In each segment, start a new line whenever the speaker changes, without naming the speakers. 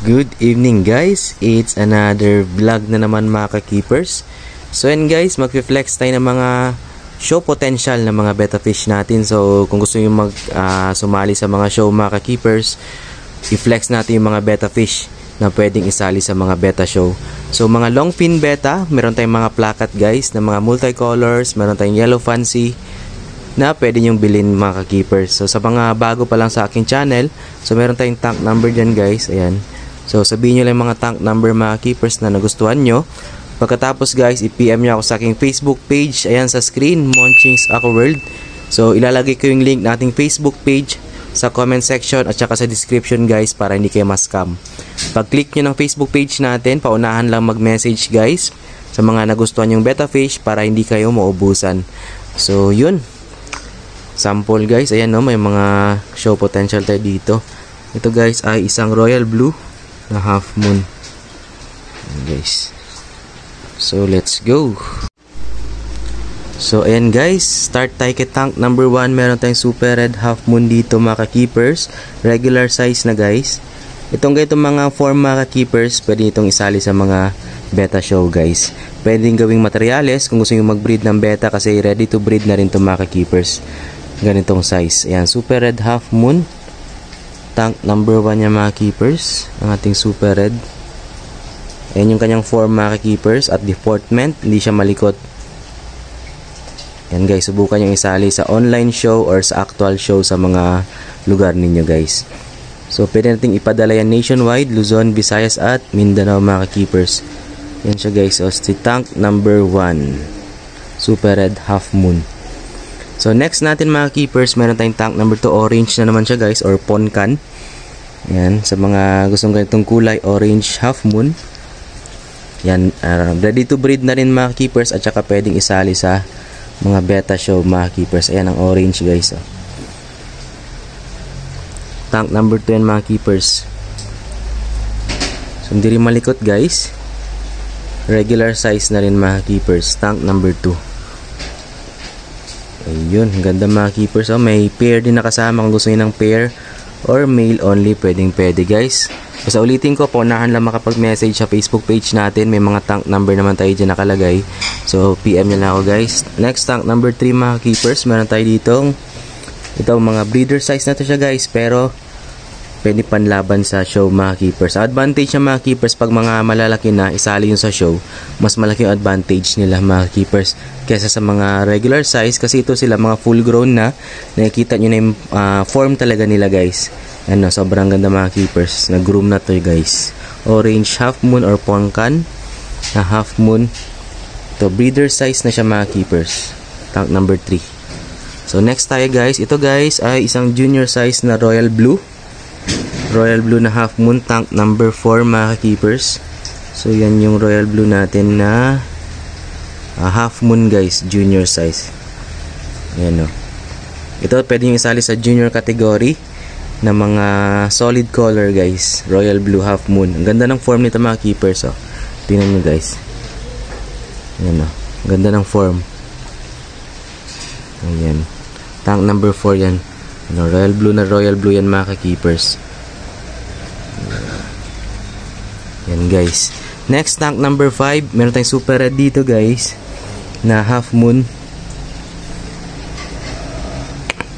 Good evening guys, it's another vlog na naman mga ka-keepers. So and guys, mag-flex tayo ng mga show potential na mga betta fish natin. So kung gusto nyo sumali sa mga show mga ka-keepers, i-flex natin yung mga betta fish na pwedeng isali sa mga betta show. So mga long fin betta, meron tayong mga plakat guys na mga multicolors, meron tayong yellow fancy na pwede nyong bilhin mga ka-keepers. So sa mga bago pa lang sa aking channel, so meron tayong tank number dyan guys, ayan. So sabihin nyo lang mga tank number mga keepers na nagustuhan nyo. Pagkatapos guys, i-PM nyo ako sa aking Facebook page, ayan sa screen, Monchings Aqua World. So ilalagay ko yung link nating Facebook page sa comment section at saka sa description guys para hindi kayo ma-scam. Pag click nyo ng Facebook page natin, paunahan lang mag-message guys sa mga nagustuhan yung betta fish para hindi kayo maubusan. So yun, sample guys, ayan no, may mga show potential tayo dito. Ito guys ay isang royal blue na half moon. Ayan guys. So let's go. So ayan guys, start tayo kay tank number 1. Meron tayong super red half moon dito mga ka-keepers. Regular size na guys. Itong mga form mga ka-keepers, pwede itong isali sa mga betta show guys. Pwedeng gawing materyales kung gusto nyo mag-breed ng betta kasi ready to breed na rin itong mga ka-keepers. Ganitong size. Ayan, super red half moon. Tank number 1 niya mga keepers. Ang ating super red. Ayan yung kanyang form mga keepers. At deportment, hindi siya malikot. Ayan guys, subukan yung isali sa online show or sa actual show sa mga lugar ninyo guys. So pwede natin ipadala yan nationwide, Luzon, Visayas at Mindanao mga keepers. Ayan siya guys. So si tank number 1. Super red half moon. So next natin mga keepers, meron tayong tank number 2, orange na naman siya guys, or poncan. Yan, sa mga gustong ganitong kulay, orange half moon. Yan, ready to breed na rin mga keepers at saka pwedeng isali sa mga betta show mga keepers. Ayan ang orange guys. Oh. Tank number 2 yan mga keepers. So hindi rin malikot guys. Regular size na rin mga keepers. Tank number 2. Ayun, ganda mga keepers. Oh, may pair din nakasama kung gusto nyo ng pair or male only, pwede guys. Basta ulitin ko, paunahan lang makapag-message sa Facebook page natin. May mga tank number naman tayo dyan nakalagay. So PM nyo lang ako guys. Next, tank number 3 mga keepers. Meron tayo ditong itong mga breeder size na to siya guys, pero pwede panlaban sa show mga keepers. Advantage ng mga keepers, pag mga malalaki na isali yun sa show, mas malaki yung advantage nila mga keepers kesa sa mga regular size, kasi ito sila mga full grown na. Nakikita nyo na yung form talaga nila guys. Ano, sobrang ganda mga keepers. Nag-groom na to guys. Orange half moon or poncan na half moon. Ito breeder size na siya mga keepers. Tank number 3. So next tayo guys, ito guys ay isang junior size na royal blue. Royal blue na half moon, tank number 4 mga keepers. So yan yung royal blue natin na half moon guys, junior size. Ayan o. Ito pwede yung isali sa junior category na mga solid color guys. Royal blue half moon. Ang ganda ng form nito mga keepers. Oh. Tingnan nyo guys. Ayan o. Ganda ng form. Ayan. Tank number 4 yan. Ano, royal blue na royal blue yan mga keepers. Yan guys. Next, tank number 5. Meron tayong super red dito guys na half moon.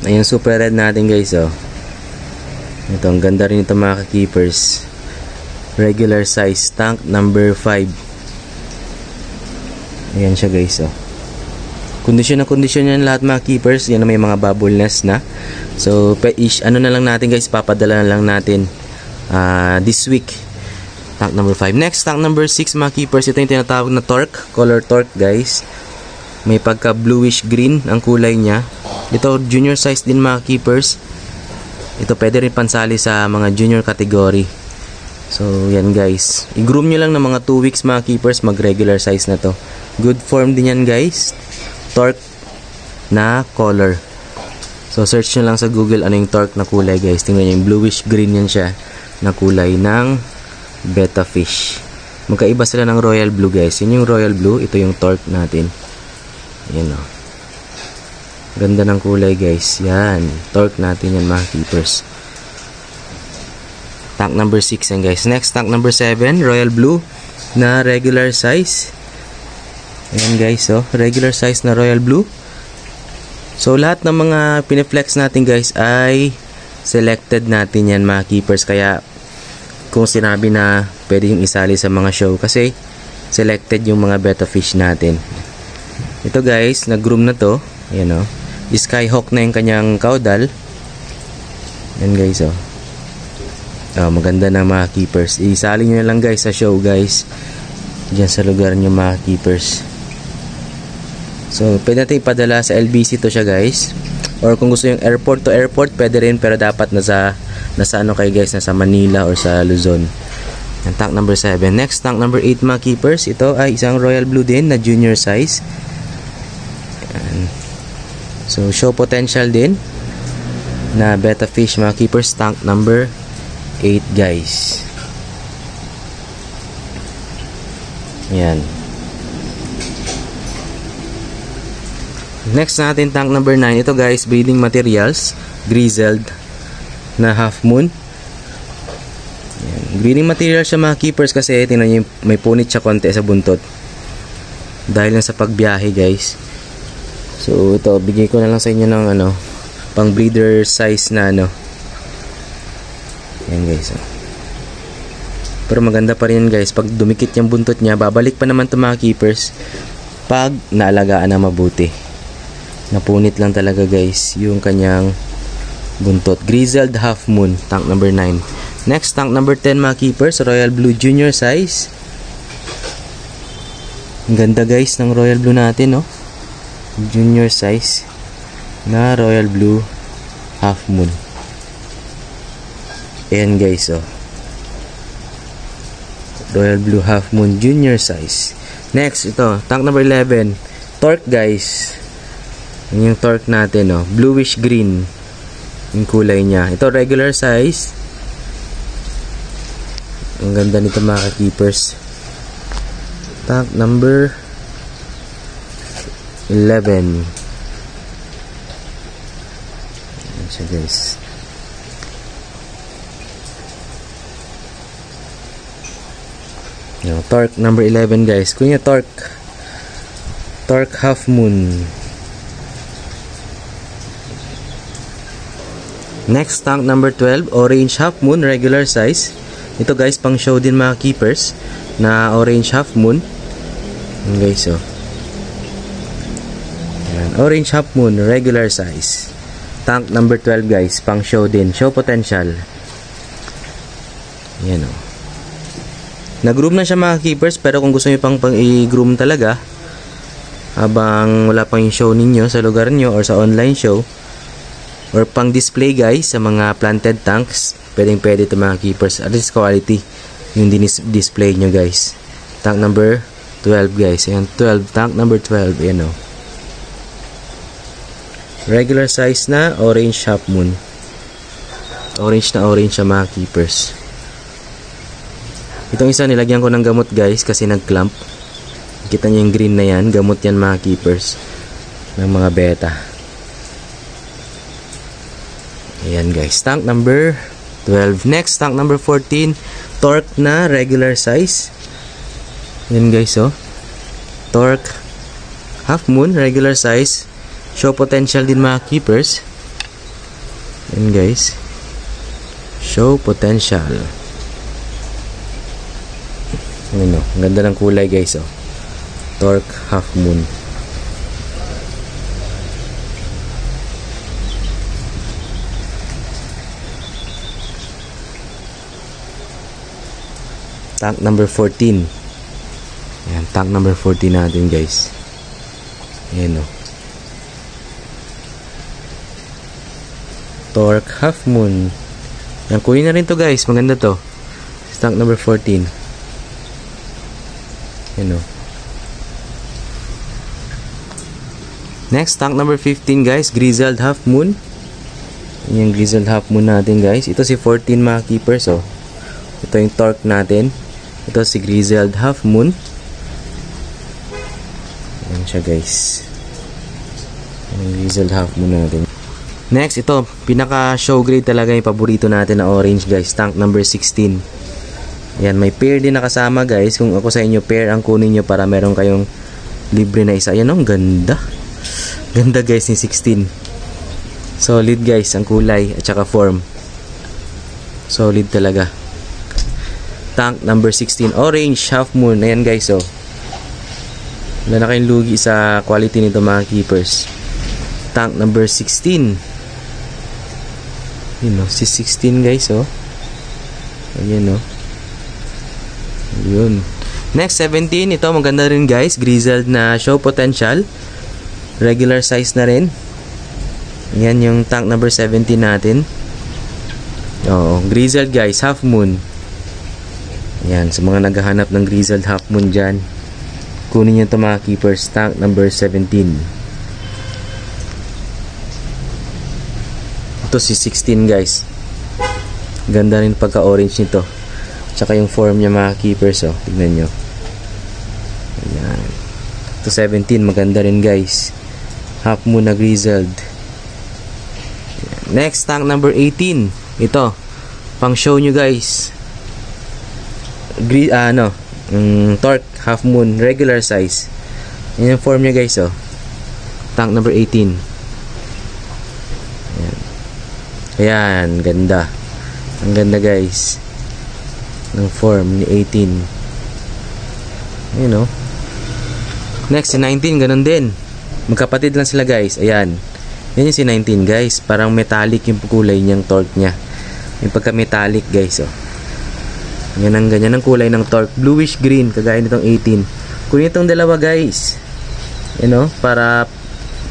Ayan super red natin guys. Oh. Ito, ang ganda rin ito mga keepers. Regular size, tank number 5. Ayan siya guys. Oh. Kondisyon na kondisyon yan lahat mga keepers. Yan na may mga bubble nest na. So ano na lang natin guys, papadala na lang natin this week. Tank number 5. Next, tank number 6 mga keepers. Ito yung tinatawag na torque, color torque guys. May pagka bluish green ang kulay niya. Ito junior size din mga keepers. Ito pwede rin pansali sa mga junior category. So yan guys, i-groom nyo lang ng mga 2 weeks mga keepers, mag regular size na to. Good form din yan guys. Torque na color. So search nyo lang sa Google ano yung torque na kulay guys. Tingnan nyo yung bluish green yan siya na kulay ng betta fish. Magkaiba sila ng royal blue guys. Yun yung royal blue, ito yung torque natin. Ayan o. Ganda ng kulay guys. Yan, torque natin yan mga keepers. Tank number 6 yan guys. Next, tank number 7, Royal Blue na regular size. Ayan guys, oh, regular size na Royal Blue. So lahat ng mga pineflex natin guys ay selected natin yan mga keepers. Kaya kung sinabi na pwede yung isali sa mga show kasi selected yung mga betta fish natin. Ito guys, nag-groom na to. Ayan o. Skyhawk na yung kanyang caudal. Ayan guys o. Maganda na mga keepers. Isali nyo na lang guys sa show guys. Diyan sa lugar nyo mga keepers. So pwede natin ipadala sa LBC to siya guys. Or kung gusto yung airport to airport, pwede rin, pero dapat nasa ano kayo guys, nasa Manila or sa Luzon. Yan, tank number 7. Next, tank number 8 mga keepers. Ito ay isang Royal Blue din na junior size. Yan. So show potential din na betta fish mga keepers. Tank number 8 guys. Yan. Next natin, tank number 9. Ito guys, breeding materials, grizzled na half moon. Yan. Breeding materials siya mga keepers kasi tingnan nyo, may punit siya konti sa buntot dahil lang sa pagbiyahe guys. So ito, bigay ko na lang sa inyo ng ano, pang breeder size na ano. Yan guys, oh. Pero maganda pa rin guys, pag dumikit yung buntot niya, babalik pa naman ito mga keepers pag naalagaan na mabuti. Napunit lang talaga guys yung kanyang buntot. Grizzled half moon, tank number 9. Next, tank number 10 mga keepers, Royal Blue junior size. Ang ganda guys ng Royal Blue natin, no? Junior size na Royal Blue half moon. Ayan guys, oh. Royal Blue half moon junior size. Next, ito, tank number 11. Torque guys. Yan yung torque natin, oh. Bluish green yung kulay niya. Ito regular size. Ang ganda nito mga keepers. Tank number 11. Ayan siya guys. Yung torque number 11 guys. Kunya torque half moon. Next, tank number 12, orange half moon, regular size. Ito guys, pang show din mga keepers na orange half moon. Yan guys, oh. Yan, orange half moon, regular size. Tank number 12 guys, pang show din, show potential. Yan, oh. Nag-groom na siya mga keepers, pero kung gusto niyo pang i-groom talaga habang wala pang yung show ninyo sa lugar nyo or sa online show, or pang display guys sa mga planted tanks, pwede ito mga keepers. At least quality yung display nyo guys. Tank number 12 guys. Ayan, 12, tank number 12. Ayan, oh. Regular size na orange half moon. Orange na orange sa mga keepers. Itong isa nilagyan ko ng gamot guys kasi nag-clamp. Kita nyo yung green na yan, gamot yan mga keepers ng mga beta. Ayan guys, tank number 12. Next, tank number 14, torque na regular size. Ayan guys, oh. Torque half moon, regular size. Show potential din mga keepers. Ayan guys. Show potential. Ayan, oh. Ang ganda ng kulay guys, oh. Torque half moon. Tank number 14. Ayan, tank number 14 natin guys. Ayan, oh. Torque half moon. Ayan, kunin na rin to guys. Maganda to. Tank number 14. Ayan, oh. Next, tank number 15 guys. Grizzled half moon. Ayan yung grizzled half moon natin guys. Ito si 14 mga keepers, oh. Ito yung torque natin. Ito si grizzled half moon. Ayan siya guys. Yung grizzled half moon natin. Next, ito, pinaka show grade talaga yung paborito natin na orange guys, tank number 16. Ayan, may pair din nakasama guys. Kung ako sa inyo, pair ang kunin nyo para meron kayong libre na isa. Ayan, ang ganda. Ganda guys ni 16. Solid guys ang kulay at saka form. Solid talaga. Tank number 16, orange, half moon. Ayan guys, oh. Wala na kayong lugi sa quality nito mga keepers. Tank number 16. Yun, no? Si 16 guys, oh. Ayan, no? Yun. Next, 17. Ito, maganda rin guys. Grizzled na show potential. Regular size na rin. Ayan yung tank number 17 natin. Oo, grizzled guys, half moon. Ayan, sa mga naghahanap ng grizzled half moon dyan, kunin nyo ito mga keepers. Tank number 17. Ito si 16 guys. Ganda rin pagka orange nito. Tsaka yung form niya mga keepers, oh. Tignan nyo. Ayan. Ito 17, maganda rin guys. Half moon na grizzled. Ayan. Next, tank number 18. Ito, pang show nyo guys. Torque, half moon, regular size. Yan yung form niya guys, oh. Tank number 18. Ayan, ganda. Ang ganda guys ng form ni 18. Ayan, oh. Next, si 19, ganun din. Magkapatid lang sila guys. Ayan. Yan yung si 19 guys. Parang metallic yung kulay niyang torque niya. Yung pagka-metallic guys, oh. Yan ang ganyan ang kulay ng torque. Bluish green, kagaya nitong 18. Kunin itong dalawa guys. Ayan, oh. Para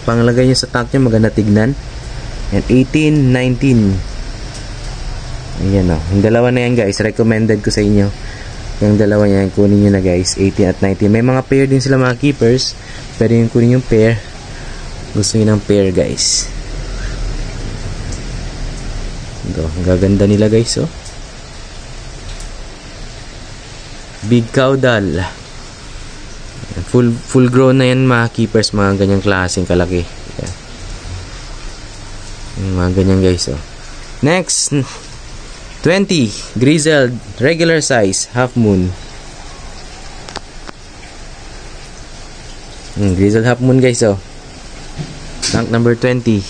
panglagay nyo sa tank nyo, maganda tignan. And 18, 19. Ayan, oh. Yung dalawa na yan guys, recommended ko sa inyo. Yung dalawa yan, kunin nyo na guys, 18 at 19. May mga pair din sila mga keepers. Pwede yung kunin yung pair. Gusto nyo ng pair guys. Ito, ang gaganda nila guys, oh. Big caudal. Full grown na yan mga keepers, mga ganyang klaseng kalaki. Ayan. Mga ganyan guys, oh. Next, 20, grizzled, regular size, half moon. Grizzled half moon guys, oh. Tank number 20.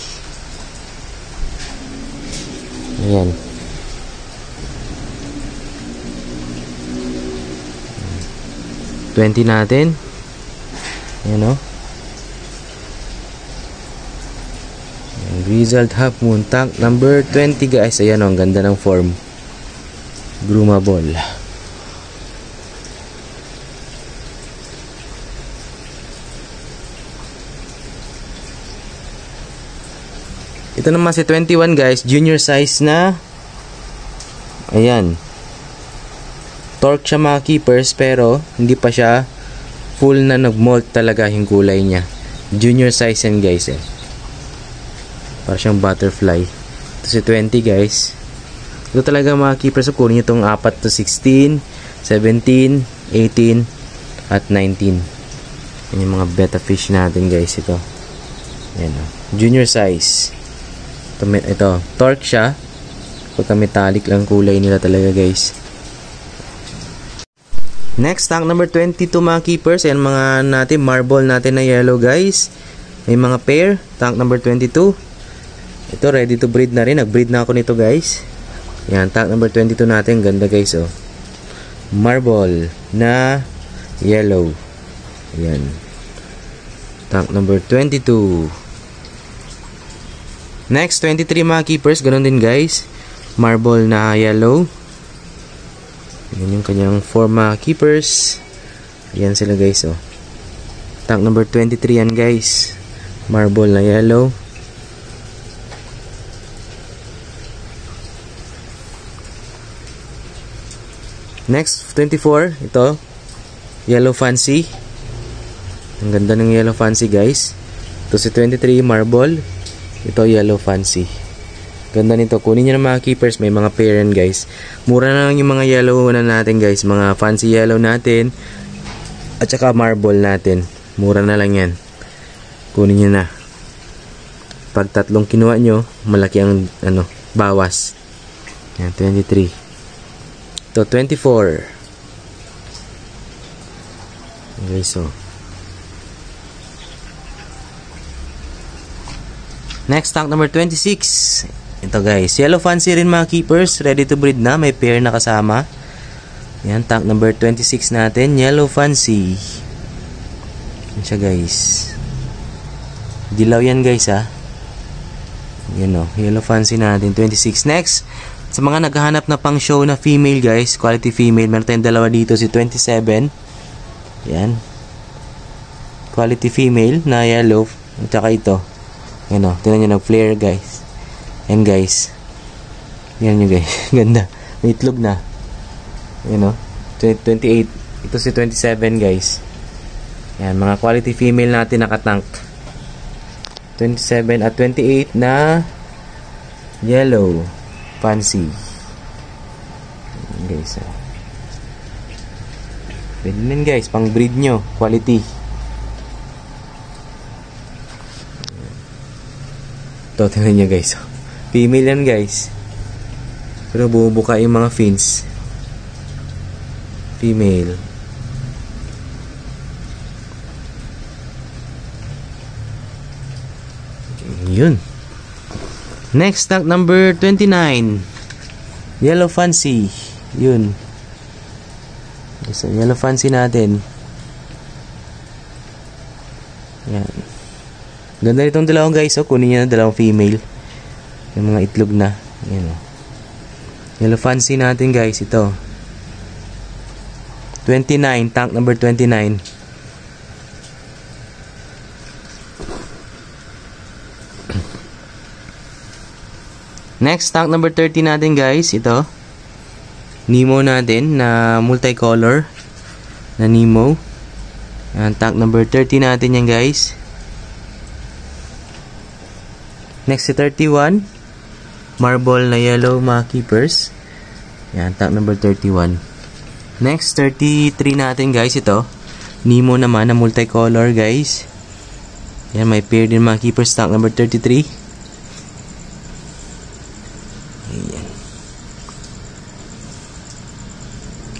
Ayan. $20 natin. Ayan, oh. Grizzled half moon, tank number 20 guys. Ayan, oh, ang ganda ng form. Groomable. Ito naman si 21 guys, junior size na. Ayan. Torque siya mga keepers, pero hindi pa siya full na nag-molt talaga yung kulay niya. Junior size yan guys, eh. Para siyang butterfly. Ito si 20 guys. Ito talaga mga keepers. So, kunin nyo itong 4 to 16, 17, 18, at 19. Yan yung mga betta fish natin guys. Ito. Yan, oh. Junior size. Ito. Torque siya. Pagka metallic lang kulay nila talaga guys. Next, tank number 22 mga keepers. Yan mga natin. Marble natin na yellow guys. May mga pair. Tank number 22. Ito, ready to breed na rin. Nag-breed na ako nito guys. Yan, tank number 22 natin. Ganda guys, oh. Marble na yellow. Yan. Tank number 22. Next, 23 mga keepers. Ganon din guys. Marble na yellow. Yan yung kanyang form mga keepers. Yan sila guys, oh. Tank number 23 yan guys. Marble na yellow. Next, 24. Ito. Yellow fancy. Ang ganda ng yellow fancy guys. Ito si 23 marble. Ito yellow fancy. Ganda nito. Kunin nyo ng mga keepers. May mga pair yan guys. Mura na lang yung mga yellow na natin guys. Mga fancy yellow natin. At saka marble natin. Mura na lang yan. Kunin nyo na. Pag tatlong kinuha nyo, malaki ang bawas. Yan, 23. Ito, 24. Okay, so. Next, tank number 26. Ito guys, yellow fancy rin mga keepers. Ready to breed na, may pair na kasama. Yan, tank number 26 natin. Yellow fancy. Yan siya guys. Dilaw yan guys ha. Yan o, yellow fancy natin, 26. Next, sa mga naghahanap na pang show na female guys, quality female, meron tayong dalawa dito, si 27. Yan. Quality female na yellow. At saka ito. Yan o, tinan nyo, nag-flare guys. Yan guys. Yan nyo guys. Ganda. May itlog na. Yan o, 28. Ito si 27 guys. Yan, mga quality female natin nakatank. 27 at 28 na yellow fancy. Guys, pwede din guys, pang breed nyo, quality. Ito, tingnan nyo guys, female yan guys, pero bumubuka yung mga fins. Female. Yun. Next, tank number 29. Yellow fancy. Yun. So, yellow fancy natin. Yan. Ganda nitong dalawang guys. Oh. Kunin nyo na dalawang female. Yung mga itlog na. Yan, oh. Yellow fancy natin guys. Ito. 29. Tank number 29. Next, tank number 30 natin guys, ito. Nemo natin na multicolor na Nemo. Yan, tank number 30 natin yan guys. Next, si 31. Marble na yellow mga keepers. Yan, tank number 31. Next, 33 natin guys, ito. Nemo naman na multicolor guys. Yan, may pair din mga keepers, tank number 33.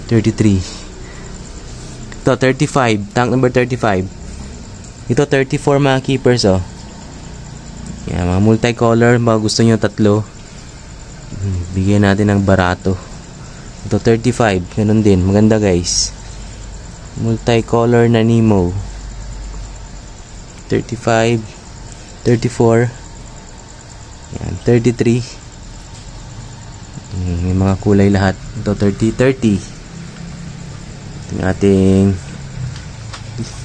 33. Ito, 35. Tank number 35. Ito, 34 mga keepers, oh. Yan, mga multicolor. Mga gusto nyo tatlo. Bigyan natin ng barato. Ito, 35. Ganun din. Maganda, guys. Multicolor na Nemo. 35. 34. Yan, 33. May mga kulay lahat. Ito, 30. Yung ating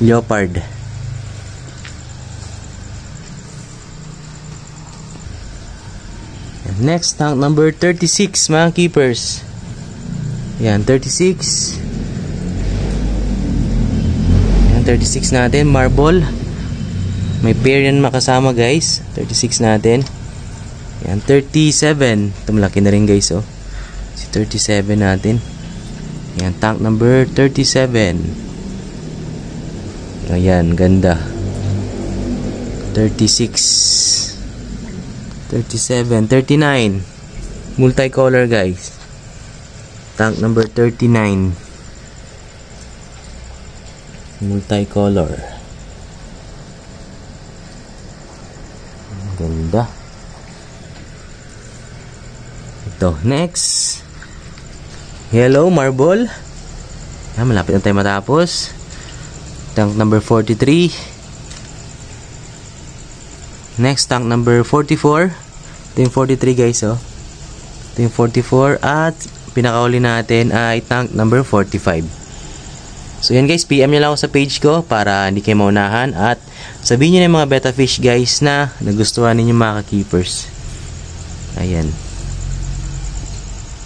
leopard. Next, tank number 36 mga keepers. Yan, 36. Yan, 36 natin, marble. May pair yan makasama guys. 36 natin. Yan, 37. Ito malaki na rin guys, oh. Si 37 natin. Yan, tank number 37. Ayan, ganda. 36. 37, 39. Multicolor guys. Tank number 39. Multicolor. Ganda. Ito, next. Yellow marble. Ah, malapit na tayo matapos. Tank number 43. Next, tank number 44. Ito yung 43 guys, oh. Ito yung 44. At pinakauli natin ay tank number 45. So yan guys, PM nyo lang ako sa page ko para hindi kayo maunahan. At sabihin nyo na yung mga betta fish guys na nagustuhan ninyo mga keepers. Ayan.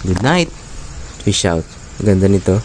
Good night. Fish out. Ganda nito.